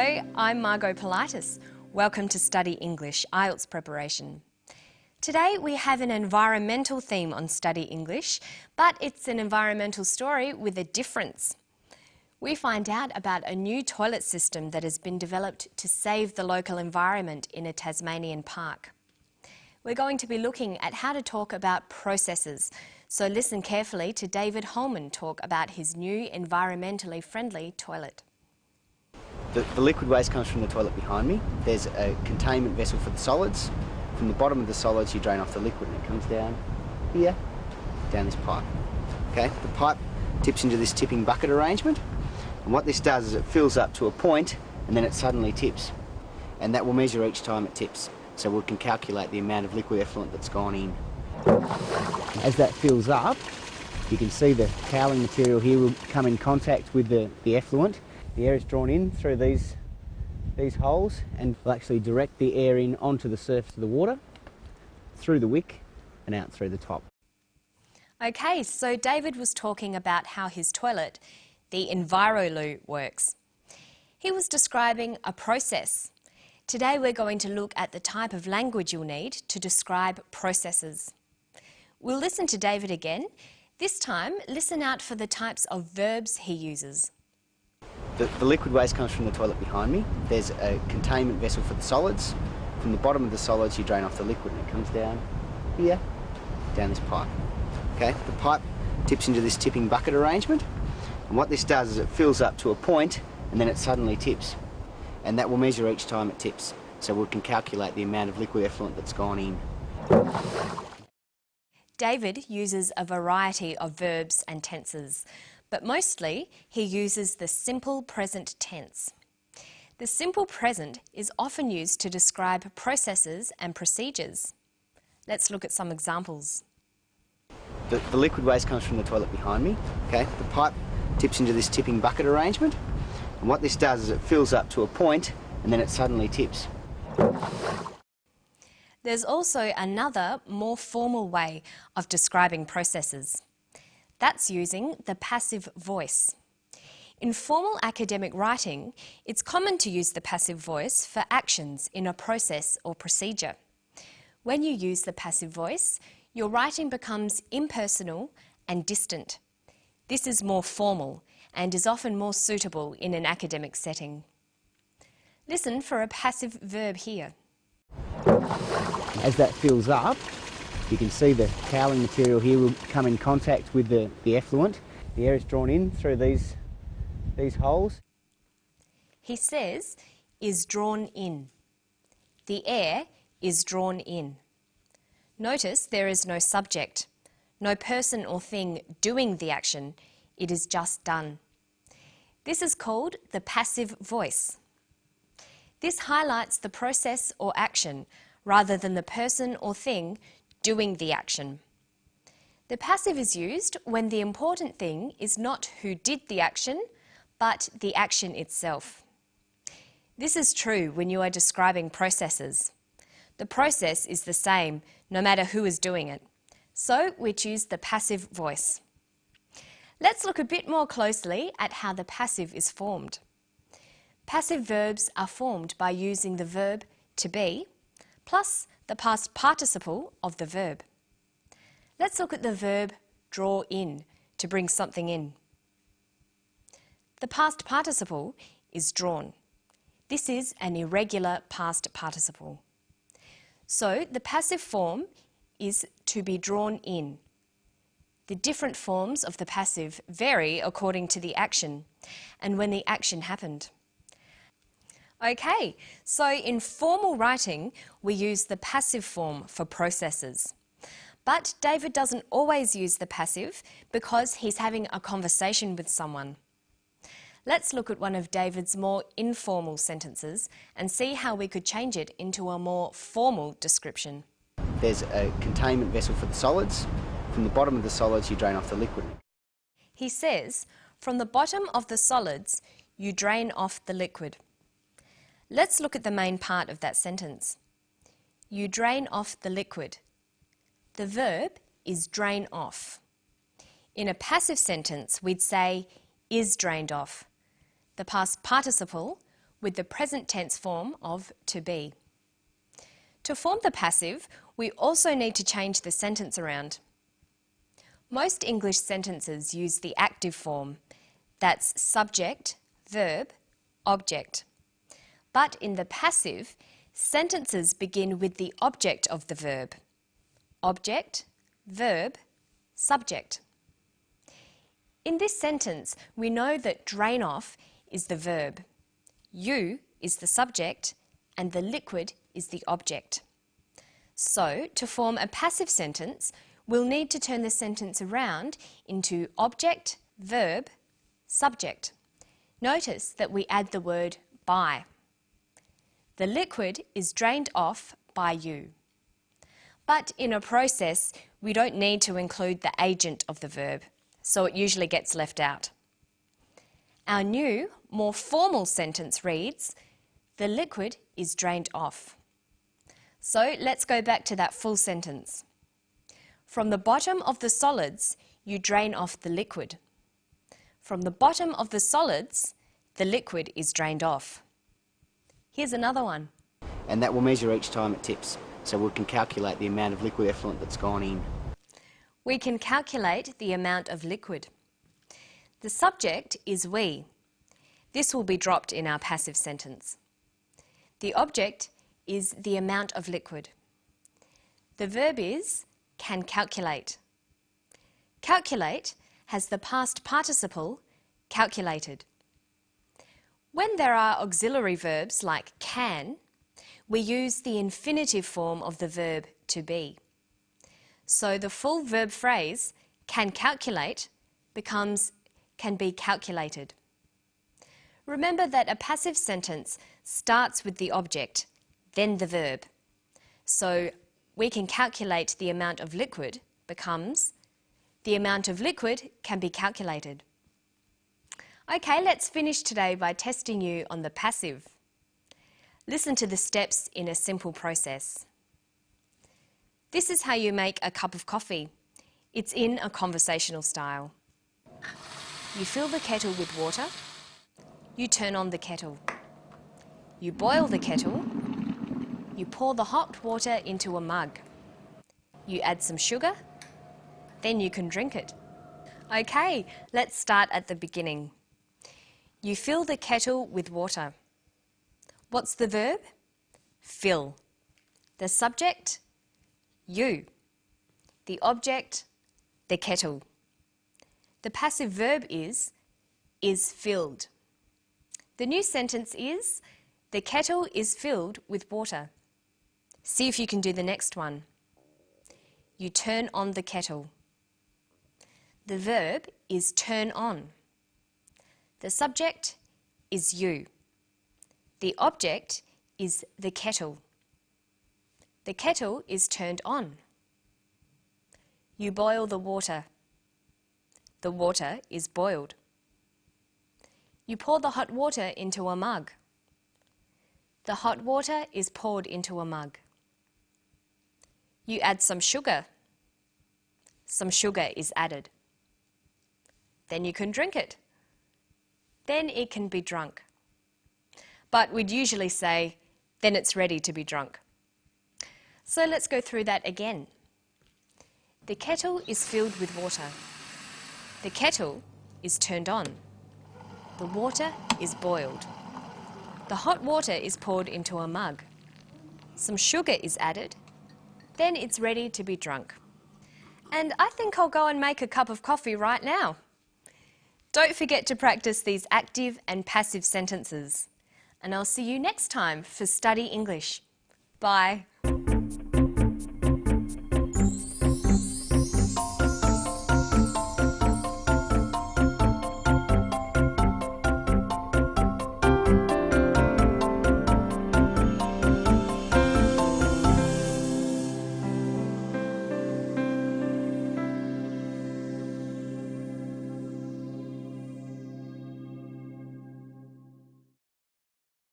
Hello, I'm Margot Politis. Welcome to Study English IELTS preparation. Today we have an environmental theme on Study English, but it's an environmental story with a difference. We find out about a new toilet system that has been developed to save the local environment in a Tasmanian park. We're going to be looking at how to talk about processes, so listen carefully to David Holman talk about his new environmentally friendly toilet. The liquid waste comes from the toilet behind me. There's a containment vessel for the solids. From the bottom of the solids you drain off the liquid and it comes down here, down this pipe. Okay, the pipe tips into this tipping bucket arrangement, and what this does is it fills up to a point and then it suddenly tips, and that will measure each time it tips, so we can calculate the amount of liquid effluent that's gone in. As that fills up, you can see the cowling material here will come in contact with the effluent. The air is drawn in through these holes and will actually direct the air in onto the surface of the water, through the wick and out through the top. Okay, so David was talking about how his toilet, the Enviro Loo, works. He was describing a process. Today we're going to look at the type of language you'll need to describe processes. We'll listen to David again. This time, listen out for the types of verbs he uses. The liquid waste comes from the toilet behind me. There's a containment vessel for the solids. From the bottom of the solids you drain off the liquid and it comes down here, down this pipe. Okay, the pipe tips into this tipping bucket arrangement, and what this does is it fills up to a point and then it suddenly tips, and that will measure each time it tips, so we can calculate the amount of liquid effluent that's gone in. David uses a variety of verbs and tenses, but mostly he uses the simple present tense. The simple present is often used to describe processes and procedures. Let's look at some examples. The liquid waste comes from the toilet behind me. Okay, the pipe tips into this tipping bucket arrangement, and what this does is it fills up to a point and then it suddenly tips. There's also another, more formal way of describing processes. That's using the passive voice. In formal academic writing, it's common to use the passive voice for actions in a process or procedure. When you use the passive voice, your writing becomes impersonal and distant. This is more formal and is often more suitable in an academic setting. Listen for a passive verb here. As that fills up, you can see the cowling material here will come in contact with the effluent. The air is drawn in through these holes. He says, is drawn in. The air is drawn in. Notice there is no subject, no person or thing doing the action, it is just done. This is called the passive voice. This highlights the process or action rather than the person or thing doing the action. The passive is used when the important thing is not who did the action, but the action itself. This is true when you are describing processes. The process is the same no matter who is doing it, so we choose the passive voice. Let's look a bit more closely at how the passive is formed. Passive verbs are formed by using the verb to be plus the past participle of the verb. Let's look at the verb draw in, to bring something in. The past participle is drawn. This is an irregular past participle. So the passive form is to be drawn in. The different forms of the passive vary according to the action and when the action happened. Okay, so in formal writing, we use the passive form for processes. But David doesn't always use the passive because he's having a conversation with someone. Let's look at one of David's more informal sentences and see how we could change it into a more formal description. There's a containment vessel for the solids. From the bottom of the solids you drain off the liquid. He says, from the bottom of the solids you drain off the liquid. Let's look at the main part of that sentence. You drain off the liquid. The verb is drain off. In a passive sentence, we'd say is drained off. The past participle with the present tense form of to be. To form the passive, we also need to change the sentence around. Most English sentences use the active form. That's subject, verb, object. But in the passive, sentences begin with the object of the verb. Object, verb, subject. In this sentence, we know that drain off is the verb, you is the subject, and the liquid is the object. So, to form a passive sentence, we'll need to turn the sentence around into object, verb, subject. Notice that we add the word by. The liquid is drained off by you. But in a process, we don't need to include the agent of the verb, so it usually gets left out. Our new, more formal sentence reads, the liquid is drained off. So let's go back to that full sentence. From the bottom of the solids, you drain off the liquid. From the bottom of the solids, the liquid is drained off. Here's another one. And that will measure each time it tips, so we can calculate the amount of liquid effluent that's gone in. We can calculate the amount of liquid. The subject is we. This will be dropped in our passive sentence. The object is the amount of liquid. The verb is can calculate. Calculate has the past participle calculated. When there are auxiliary verbs like can, we use the infinitive form of the verb to be. So the full verb phrase can calculate becomes can be calculated. Remember that a passive sentence starts with the object, then the verb. So we can calculate the amount of liquid becomes the amount of liquid can be calculated. Okay, let's finish today by testing you on the passive. Listen to the steps in a simple process. This is how you make a cup of coffee. It's in a conversational style. You fill the kettle with water. You turn on the kettle. You boil the kettle. You pour the hot water into a mug. You add some sugar. Then you can drink it. Okay, let's start at the beginning. You fill the kettle with water. What's the verb? Fill. The subject? You. The object? The kettle. The passive verb is filled. The new sentence is, the kettle is filled with water. See if you can do the next one. You turn on the kettle. The verb is turn on. The subject is you. The object is the kettle. The kettle is turned on. You boil the water. The water is boiled. You pour the hot water into a mug. The hot water is poured into a mug. You add some sugar. Some sugar is added. Then you can drink it. Then it can be drunk. But we'd usually say, then it's ready to be drunk. So let's go through that again. The kettle is filled with water. The kettle is turned on. The water is boiled. The hot water is poured into a mug. Some sugar is added. Then it's ready to be drunk. And I think I'll go and make a cup of coffee right now. Don't forget to practice these active and passive sentences. And I'll see you next time for Study English. Bye.